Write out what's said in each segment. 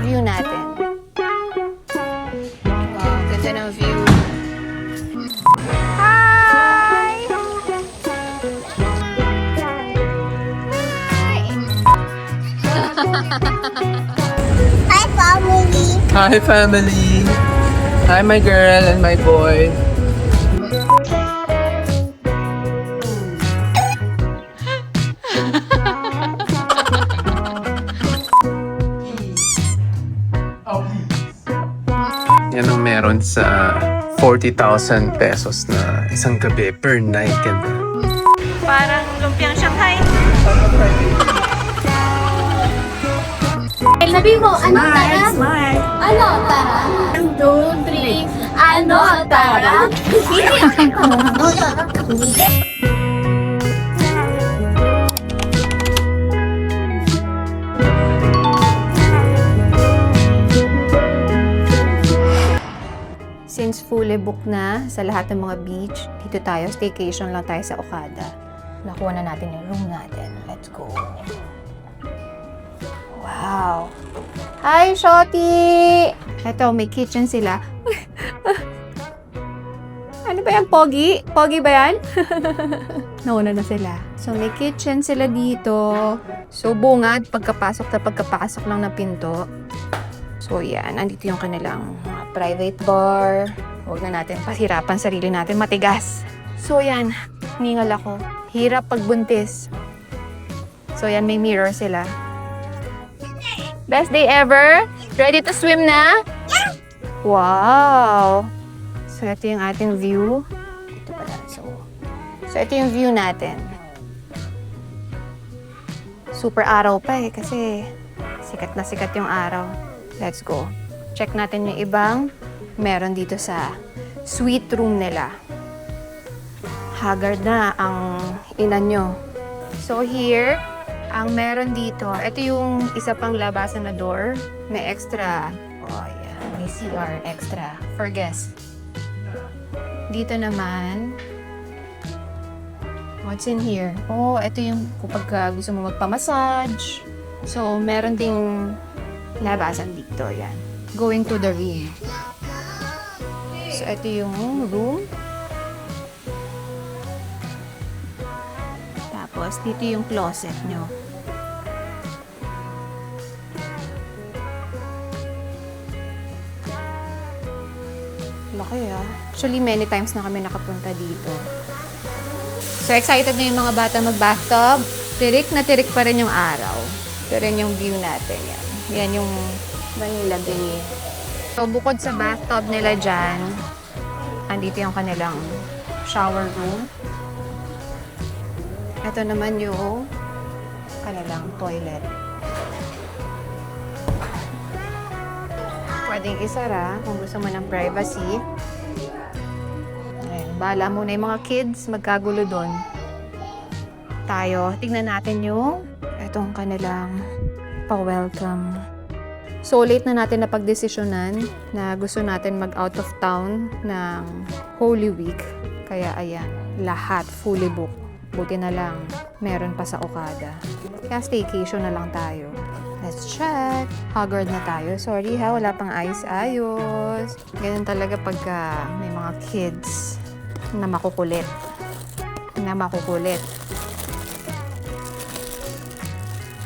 view natin. Wow, ganda ng view. Hi! Hi, family. Hi, family. Hi, my girl and my boy. Yan ang meron sa 40,000 pesos na isang gabi per night. Yan. Parang lumpiang Shanghai. Sabi mo, ano tara? Ano tara? 1, 2, 3. Ano tara? Ano tara? Since fully booked na sa lahat ng mga beach, dito tayo, staycation lang tayo sa Okada. Nakuha na natin yung room natin. Let's go. Wow! Hi, Shorty! Ito, may kitchen sila. Ano ba yan, Pogi? Pogi ba yan? Nauna na sila. So, may kitchen sila dito. So, bungad, pagkapasok lang ng pinto. So, yan. Andito yung kanilang private bar. Huwag na natin pahirapan sarili natin. Matigas. So, yan. Ningal ako. Hirap pagbuntis. So, yan. May mirror sila. Best day ever? Ready to swim na? Wow! So, ito yung ating view. Ito pala. So, ito yung view natin. Super araw pa eh. Kasi sikat na sikat yung araw. Let's go. Check natin yung ibang meron dito sa suite room nila. Haggard na ang ina nyo. So here, ang meron dito, ito yung isa pang labasan na door. May extra. Oh, yeah. May CR extra for guests. Dito naman, what's in here? Oh, ito yung kapag gusto mo magpa-massage. So, meron ding labasan dito. Yan. Going to the rear. So, ito yung room. Tapos, dito yung closet nyo. Laki ah. Actually, many times na kami nakapunta dito. So, excited na yung mga bata mag-bathtub. Tirik na tirik pa rin yung araw. Ito rin yung view natin. Yan. Yan yung Manila Bay. So, bukod sa bathtub nila dyan, andito yung kanilang shower room. Ito naman yung kanilang toilet. Pwedeng isara kung gusto mo ng privacy. Ayan, bahala muna yung mga kids, magkagulo doon. Tayo, tignan natin yung itong kanilang pa-welcome. So, late na natin napagdesisyonan na gusto natin mag-out of town ng Holy Week. Kaya ayan, lahat fully booked. Buti na lang, meron pa sa Okada. Kaya staycation na lang tayo. Let's check. Haggard na tayo. Sorry ha, wala pang ayos-ayos. Ganun talaga pagka may mga kids na makukulit.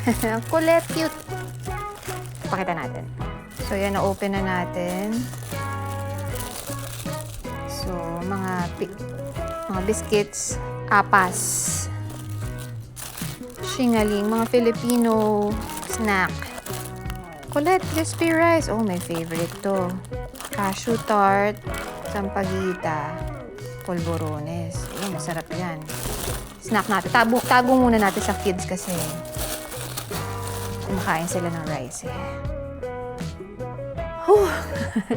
Ang kulit, cute. Pakita natin. So, yan, na-open na natin. So, mga biscuits, apas, shingaling, mga Filipino snack. Kulit, crispy rice. Oh, my favorite to. Cashew tart, sampaguita, polvorones. Ayun, masarap yan. Snack natin. Tago muna natin sa kids kasi kumakain sila ng rice eh.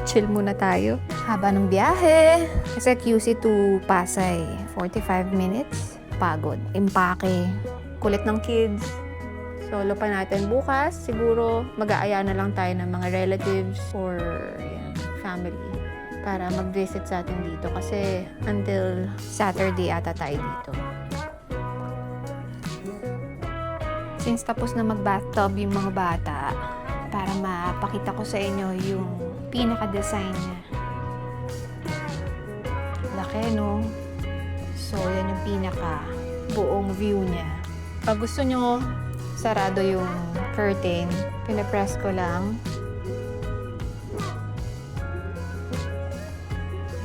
Chill muna tayo. Haba ng biyahe. Kasi QC to Pasay, 45 minutes. Pagod. Impake. Kulit ng kids. Solo pa natin bukas. Siguro mag-aaya na lang tayo ng mga relatives or family para mag-visit sa atin dito. Kasi until Saturday ata tayo dito. Since tapos na mag-bathtub yung mga bata, para mapakita ko sa inyo yung pinaka-design niya. Laki, no? So, yan yung pinaka-buong view niya. Pag gusto nyo sarado yung curtain, pinapress ko lang.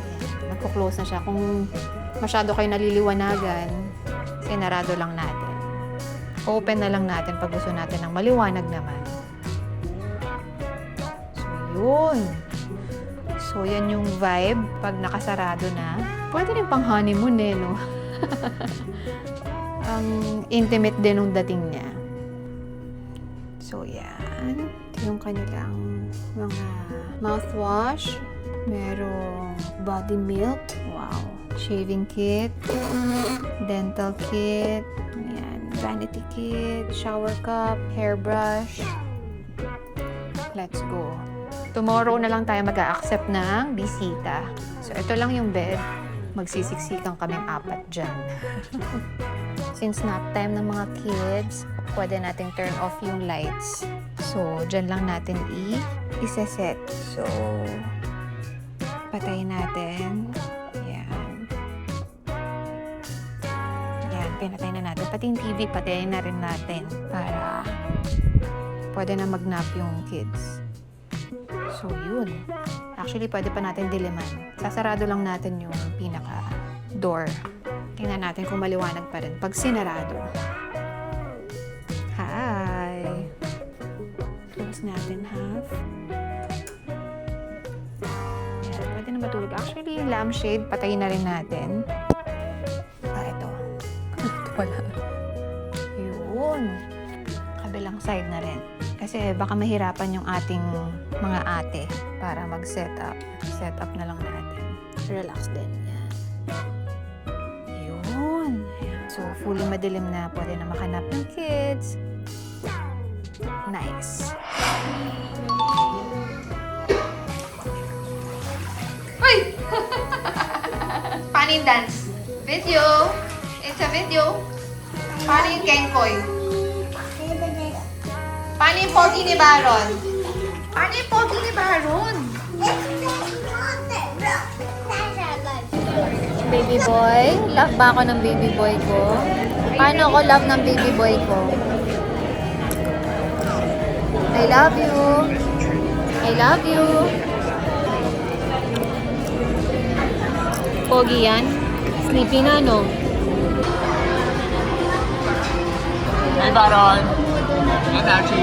Ayan, nagpo-close na siya. Kung masyado kayo naliliwanagan, sinarado lang natin. Open na lang natin pag gusto natin ng maliwanag naman. So, yun. So, yan yung vibe pag nakasarado na. Pwede rin pang honeymoon eh, no? Ang intimate din ng dating niya. So, yan. Ito yung kanilang mga mouthwash. Merong body milk. Wow. Shaving kit. Dental kit. Yan. Vanity kit. Shower cup. Hairbrush. Let's go. Tomorrow na lang tayo mag-a-accept ng bisita. So, ito lang yung bed. Magsisiksikan kaming 4 dyan. Since nap time ng mga kids, pwede nating turn off yung lights. So, dyan lang natin i-set. So, patayin natin. Yan. Yan, pinatay na natin. Pati yung TV, patayin na rin natin para pwede na mag-nap yung kids. So, yun. Actually, pwede pa natin diliman. Sasarado lang natin yung pinaka-door. Tingnan natin kung maliwanag pa rin pag sinarado. Hi! Close natin half. Yan, pwede na matulog. Actually, yung lampshade, patayin na rin natin. Ito. Ito pala. Yun. Kabilang side na rin. Kasi baka mahirapan yung ating mga ate para mag-set up. Set up na lang natin. Relax din. Yan. Yun. Ayan. So, fully madilim na. Pwede na makanap ng kids. Nice. Uy! Paano yung dance? Video. It's a video. Paano yung Kenkoy? Paano yung pogi ni Baron? Paano yung pogi ni Baron? Baby boy? Love ba ako ng baby boy ko? Paano ako love ng baby boy ko? I love you. I love you. Pogi yan? Sleepy na, no? Hey, Baron. Hey, Dachi.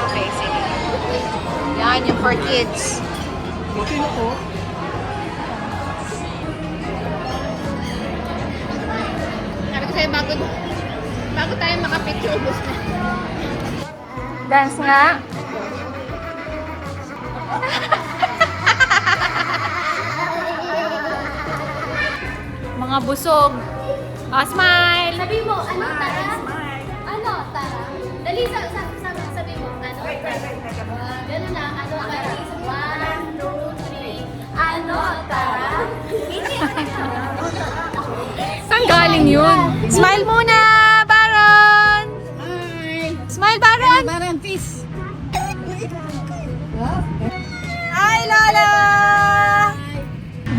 Okay, sige. Yan, yung for kids. Okay na po. Sabi ko sa'yo, bago tayo makapicture, ubos na. Dance nga. Mga busog. Oh, smile! Sabi mo, ano tara? Ano tara? Dali, sabi mo, ano tara? Ganun lang, ano tara? 1, 2, 3, ano tara? Hindi, ano tara? Saan galing yun? Smile muna, Baron! Hi. Smile, Baron! Baron, peace. Hi, Lola!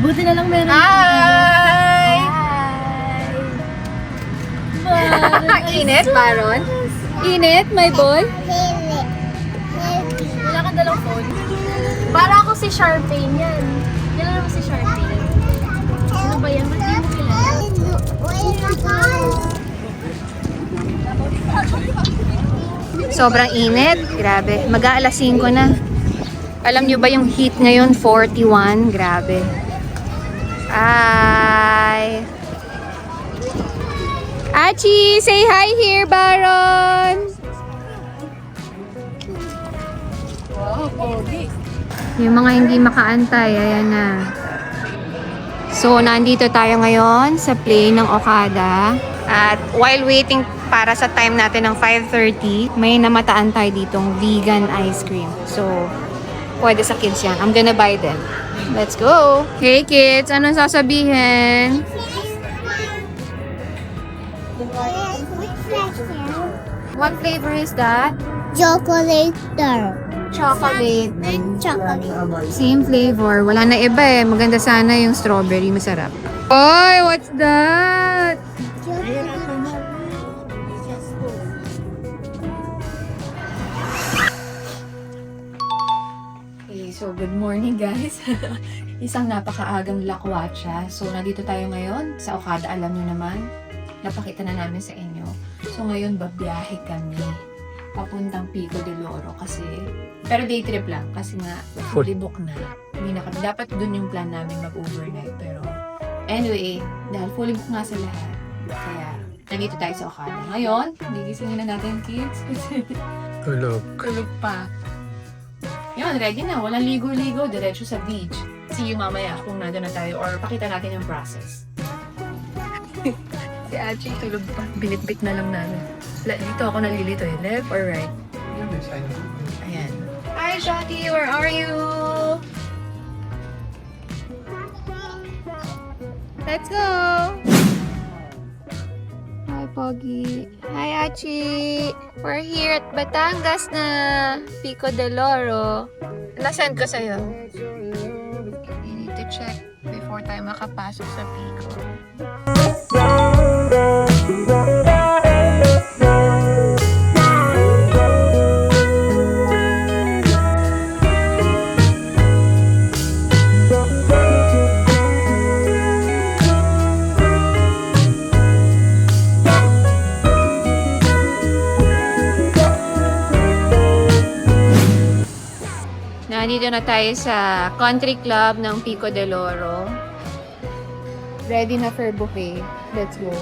Buti na lang meron. Hi! Init, Baron? Init, my boy? Wala kang dalang phone? Para ako si Sharpay yan. Yan lang si Sharpay. Ano ba yan? Ba't di mo kilala? Sobrang init. Grabe. Mag-aalas 5 na. Alam nyo ba yung heat ngayon? 41. Grabe. Hi! Achi! Say hi here, Baron! Wow, pogi. Yung mga hindi makaantay, ayan na. So, nandito tayo ngayon sa plane ng Okada. At while waiting para sa time natin ng 5:30, may namataan tayo ditong vegan ice cream. So, pwede sa kids yan. I'm gonna buy them. Let's go! Hey kids, anong sasabihin? What flavor is that? Chocolate. Chocolate. Chocolate. Same flavor. Wala na iba eh. Maganda sana yung strawberry. Masarap. Oy, what's that? Okay, so good morning guys. Isang napakaagang lakwatsa. So, nandito tayo ngayon sa Okada. Alam nyo naman, napakita na namin sa inyo. So, ngayon babiyahe kami papuntang Pico de Loro kasi, pero day trip lang kasi nga fully book na. Hindi na kami. Dapat dun yung plan namin mag-overnight. Pero anyway, dahil fully book nga sa lahat, kaya nandito tayo sa Okada. Ngayon, gigisingin na natin kids. Tulog. Kulog pa. Yun, ready na. Walang ligo-ligo. Diretso sa beach. See you mamaya kung nandun na tayo or pakita natin yung process. Si Achi tulog pa. Binitbit na lang namin. Dito ako nalilito eh. Left or right? Ayan. Hi, Shotty! Where are you? Let's go! Hi, Pogi. Hi, Achi! We're here at Batangas na. Pico de Loro. Nasend ko sa'yo. You need to check before tayo makapasok sa Pico. Nandito na tayo sa country club ng Pico de Loro. Ready na for buffet. Let's go.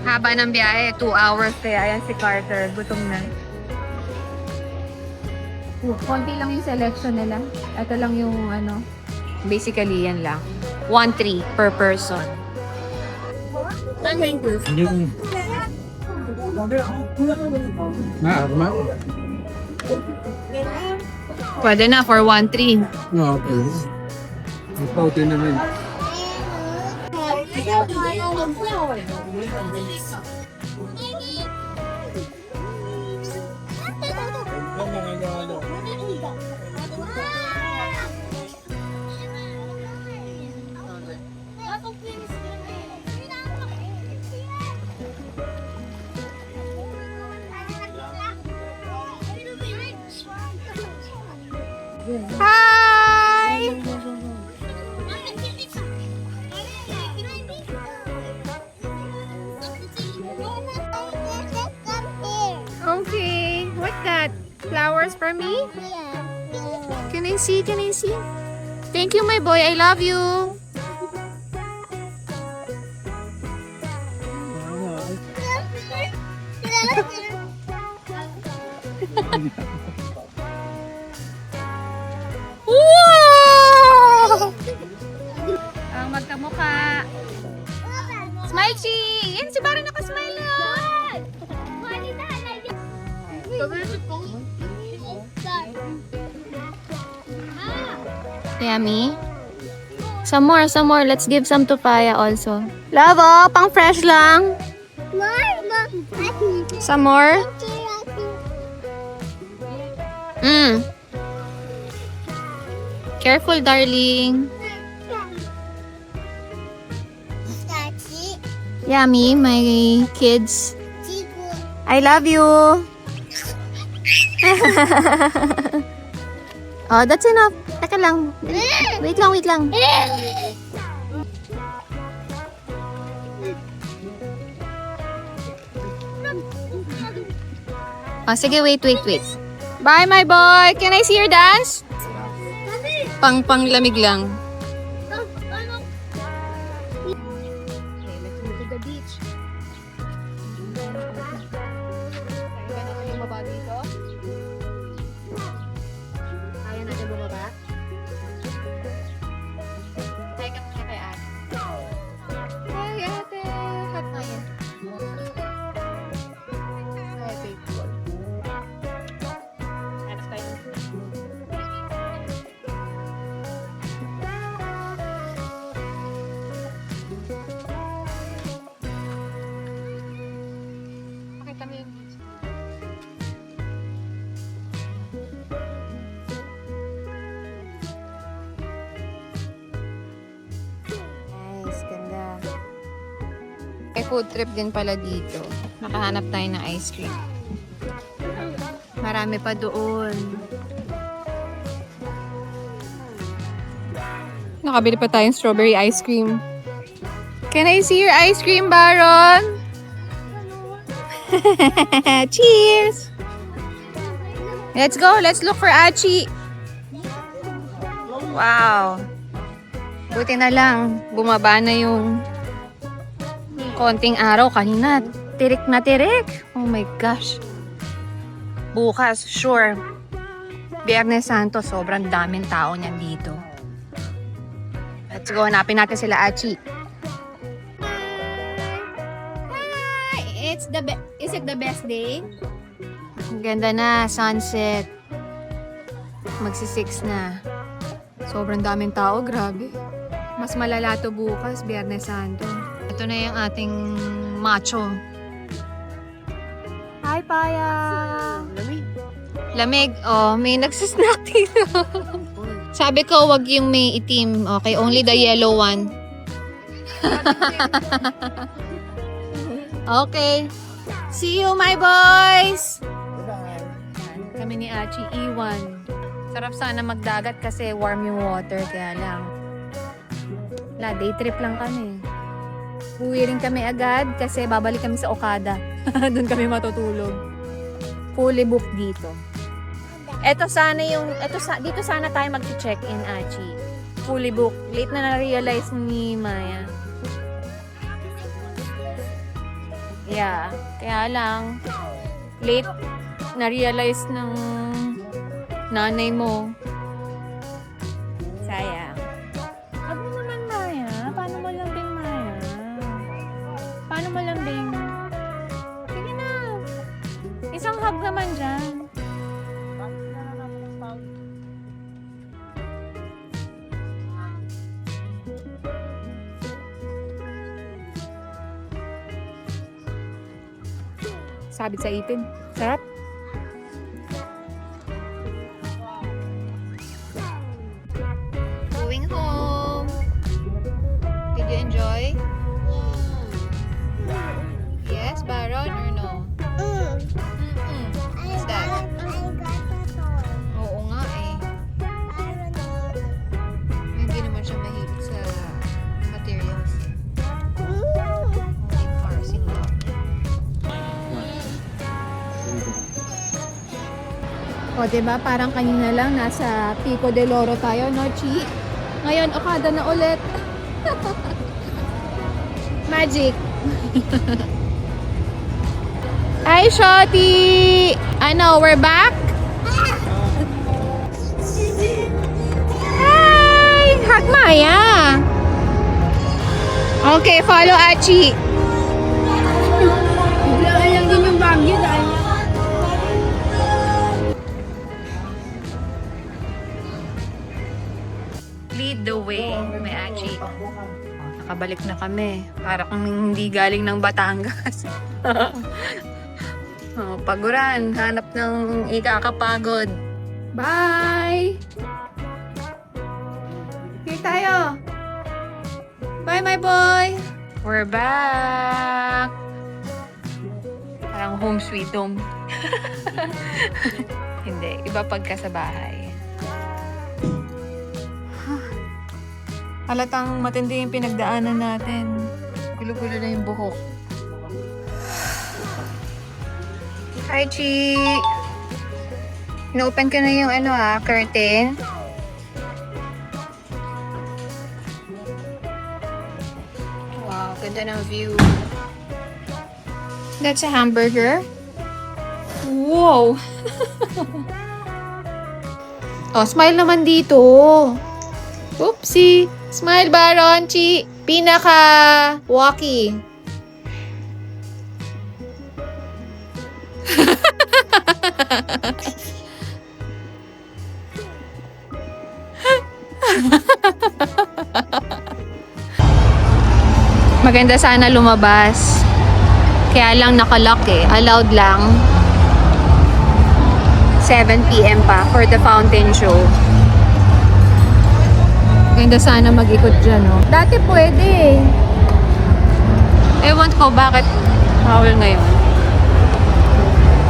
Haba ng biyahe, 2 hours kaya yan si Carter. Gutom na. Konti lang yung selection nila. Ito lang yung ano. Basically yan lang. 1.3 per person. Pwede na for 1.3. Okay. Ipauti naman. Hi! Okay. What's that? Flowers for me? Can I see? Can I see? Thank you, my boy. I love you. Wow! Ang magkamukha. Smile, Chi! Yan, si Bara nakasmile na. Yummy. Some more. Let's give some to Paya also. Lavo, pang fresh lang. Some more. Careful, darling. Yummy, my kids. I love you. Oh, that's enough. Teka lang. Wait lang. Oh, sige, wait. Bye, my boy. Can I see your dance? Pang-lamig lang. Let's go to the beach. Kaya natin bumaba dito. Kaya natin bumaba. Kaya ka muna kay ate. Hi, ate. Hot na yan. Hi, babe. Hanap tayo. May food trip din pala dito. Nakahanap tayo ng ice cream. Marami pa doon. Nakabili pa tayong strawberry ice cream. Can I see your ice cream, Baron? Cheers! Let's go. Let's look for Achi. Wow. Buti na lang. Bumaba na yung konting araw kanina. Tirik na tirik. Oh my gosh. Bukas, sure. Biyernes Santo, sobrang daming tao niyan dito. Let's go. Hanapin natin sila, Achi. Hi! Is it the best day? Ang ganda na, sunset. Magsi-6 na. Sobrang daming tao, grabe. Mas malala to bukas, Biyernes Santo. Ito na yung ating macho. Hi, Paya! Lamig. Oh, may nagsisnack dito. Sabi ko, wag yung may itim. Okay, only the yellow one. Okay. See you, my boys! Kami ni Achi, iwan. Sarap sana magdagat kasi warm yung water, kaya lang. Wala, day trip lang kami. Uwi rin kami agad kasi babalik kami sa Okada. Doon kami matutulog. Fully booked dito. Dito sana tayo mag-check-in, Achi. Fully booked. Late na na-realize ni Maya. Yeah, kaya lang, late na-realize ng nanay mo. Sayang. Wag mo naman, Maya. Paano mo lambing, Maya? Paano mo lambing? Sige na. Isang hug naman dyan. Sabit sa ipin. Sarap. Going home. Did you enjoy? Yes, Baron, or no? What's that? Oo nga eh. Hindi naman siya mahilig sa materials. Only cars in love. O, diba? Parang kanina lang nasa Pico de Loro tayo, no, Chi? Ngayon, Okada na ulit. Magic. Hi, Shotty! Ano, we're back? Hi! Hug Maya! Okay, follow Achi. Biglaan lang din yung bagyo dahil Lead the way, may Achi. Nakabalik na kami. Para kung hindi galing ng Batangas. Oh, paguran. Hanap ng ikakapagod. Bye! Here tayo. Bye, my boy! We're back! Parang home sweet home. Hindi. Iba pagka sa bahay. Halatang matindi yung pinagdaanan natin. Gulo-gulo na yung buhok. Hi, Chi! In-open ko na yung curtain. Wow, ganda ng view. That's a hamburger. Wow! Oh, smile naman dito. Oopsie! Smile, Baron, Chi! Pinaka-walkie. Maganda sana lumabas. Kaya lang nakalock eh. Allowed lang. 7 p.m. pa for the fountain show. Maganda sana mag-ikot dyan, no? Dati pwede eh. Ewan Oh, bakit bawal ngayon?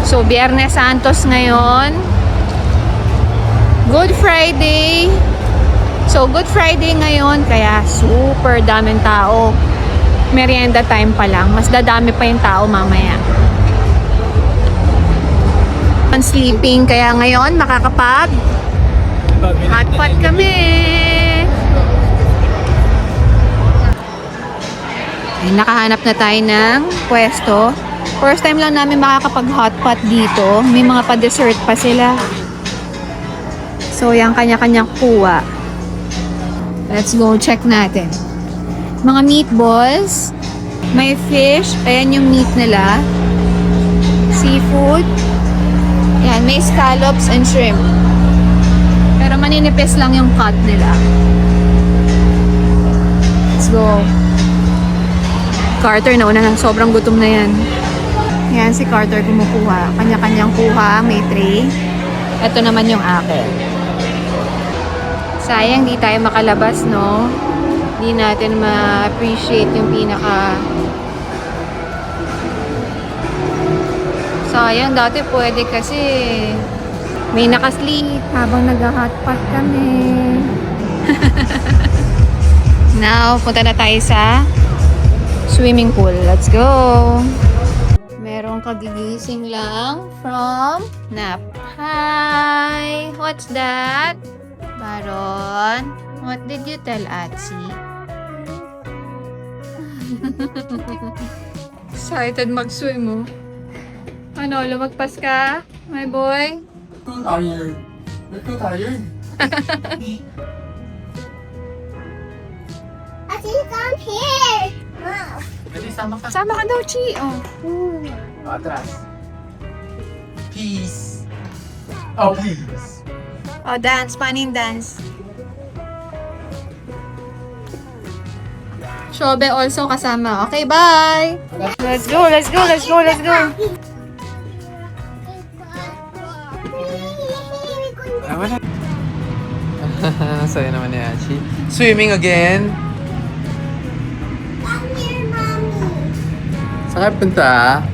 So, Biyernes Santos ngayon. Good Friday. So, Good Friday ngayon, kaya super daming tao. Merienda time pa lang. Mas dadami pa yung tao mamaya. On sleeping, kaya ngayon makakapag hotpot kami. Ay, nakahanap na tayo ng pwesto. First time lang namin makakapag hotpot dito. May mga pa-dessert pa sila. So, yung kanya-kanyang kuha. Let's go check natin. Mga meatballs. May fish. Ayan yung meat nila. Seafood. Yan, may scallops and shrimp. Pero maninipis lang yung cut nila. Let's go. Carter, nauna ng sobrang gutom na yan. Yan, si Carter kumukuha. Kanya-kanyang kuha, may tray. Ito naman yung akin. Sayang, di tayo makalabas, no? Di natin ma-appreciate yung pinaka... Sayang, dati pwede kasi may nakasleep habang nag-hotpot kami. Now, punta na tayo sa swimming pool. Let's go! Merong kagigising lang from nap. Hi! What's that? Baron, what did you tell Atsi? Excited mag-swim mo. Ano, lumagpas ka, my boy? Too tired. You're too tired. Ate, come here! Wow. Pwede sama ka. Sama ka daw, Chi. Oh. Atras. Peace. Oh, please. Oh, dance. Paning dance. Shobe also kasama. Okay, bye! Let's go, let's go, let's go, let's go! Ah, wala. Saya naman ni Achi. Swimming again? Come here, mommy. Saan ka punta?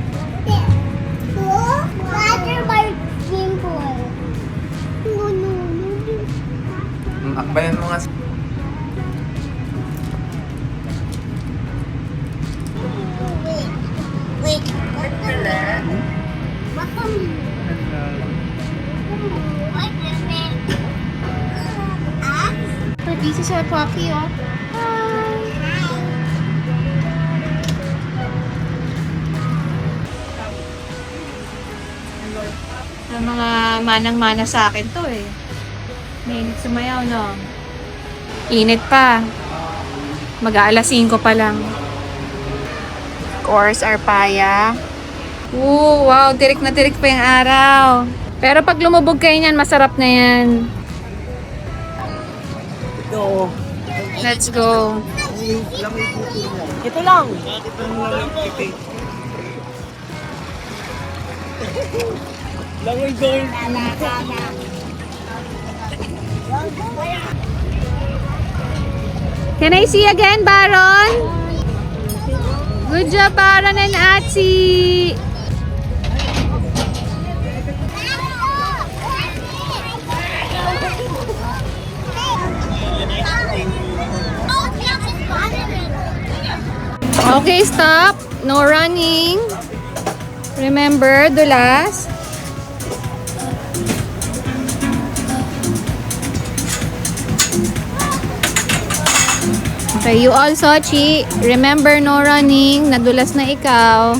Water by simple. No. Akbayan mo nga. Wait. Welcome. Busy sa Pocky, oh. Ang mga manang-mana sa akin to, eh. Mainit sumayaw, no? Init pa. Mag-aalas 5 pa lang. Of course, Arpaya. Ooh, wow, tirik na tirik pa yung araw. Pero pag lumubog kayo niyan, masarap na yan. Let's go. Ito lang. Langoy gold. Can I see again, Baron? Good job, Baron and Atsi. Okay, stop. No running. Remember, dulas. Okay, you also, Chi. Remember, no running. Nadulas na ikaw.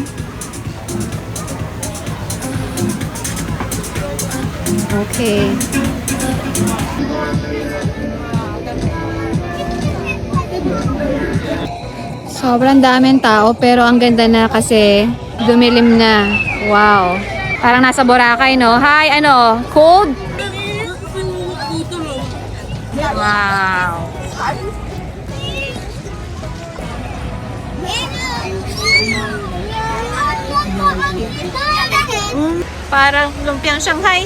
Okay. Sobrang daming tao, pero ang ganda na kasi dumilim na. Wow. Parang nasa Boracay, no? Hi, ano? Cold? Wow. Parang lumpiang Shanghai.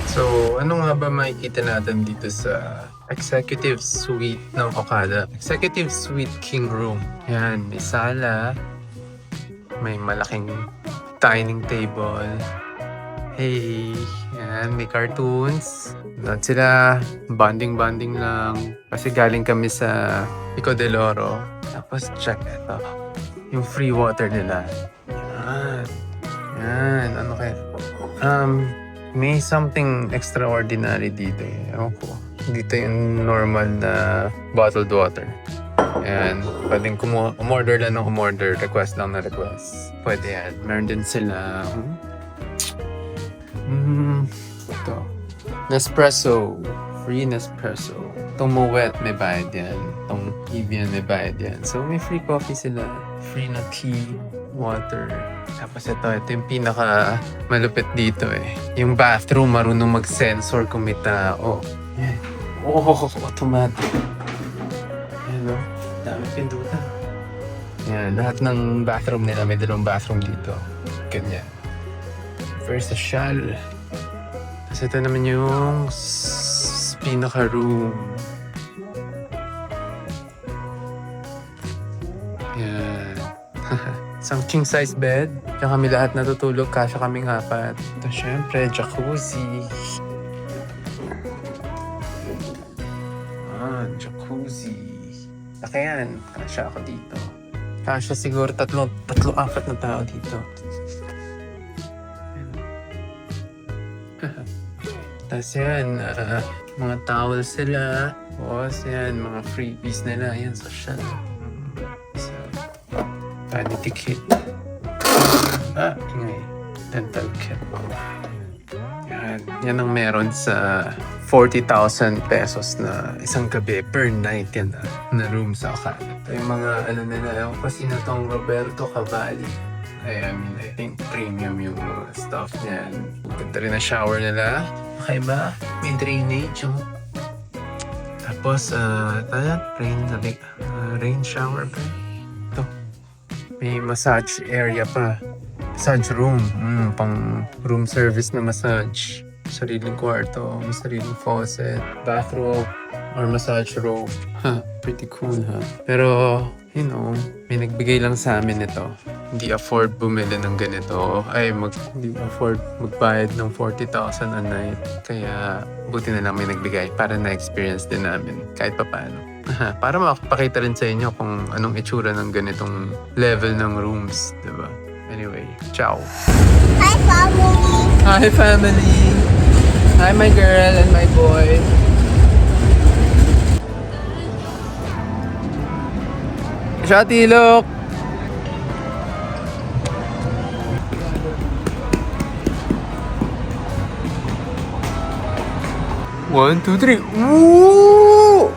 So, ano nga ba makikita natin dito sa executive suite ng Okada. Executive suite king room. Yan, may sala. May malaking dining table. Hey, yan, may cartoons. Doon sila, bonding lang. Kasi galing kami sa Pico del Oro. Tapos check ito. Yung free water nila. Yan, ano kaya? May something extraordinary dito eh. Ewan ko. Dito yung normal na bottled water. Yan. Pwedeng umorder lang ng umorder. Request lang na request. Pwede yan. Meron din sila. Ito. Nespresso. Free Nespresso. Itong Moet may bayad yan. Itong Evian may bayad yan. So may free coffee sila. Free na tea, water. Tapos ito yung pinaka malupit dito eh. Yung bathroom, marunong mag-sensor kung may tao. Yan. Oh, automatic. Yan o. Dami pindutan. Yan. Lahat ng bathroom nila, may dalawang bathroom dito. Ganyan. First, the shawl. Tapos ito naman yung pinaka-room. Yan. Isang king-size bed. Diyan kami lahat natutulog. Kasya kaming 4. Ito syempre, jacuzzi. Jacuzzi. Laki yan. Kasya ako dito. Kasya siguro 3-4 na tao dito. Tapos yan, mga towel sila. Tapos yan, mga freebies nila. Yan, social. So, vanity kit. Ingay. Dental kit. Yan. Yan ang meron sa 40,000 pesos na isang gabi per night yan na room sa Okada. Ito yung mga ano nila. Yung kasi na tong Roberto Cavalli. I think premium yung stuff niyan. Ganda rin na shower nila. Okay ba? May drainage yung... Tapos, rain shower pa. Ito. May massage area pa. Massage room. Pang room service na massage. Sariling kwarto, may sariling faucet, bathrobe, or massage robe. Pretty cool, ha? Pero, you know, may nagbigay lang sa amin ito. Hindi afford bumili ng ganito. Hindi afford magbayad ng 40,000 a night. Kaya, buti na lang may nagbigay para na-experience din namin. Kahit pa paano. Para makapakita rin sa inyo kung anong itsura ng ganitong level ng rooms. Diba? Anyway, ciao! Hi, family! Hi, family! Hi, my girl and my boy! Shotty, look! One, two, three. Woo!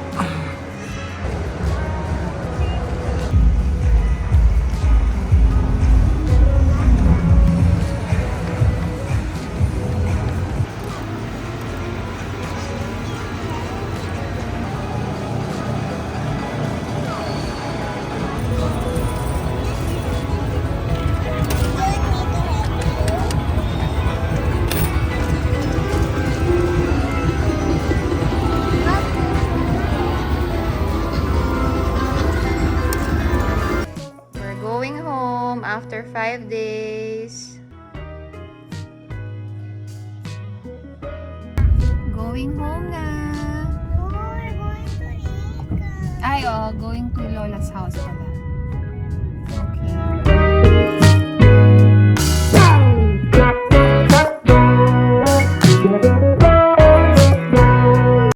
We're going home after 5 days. Going home na. Ay, going to Lola's house pala.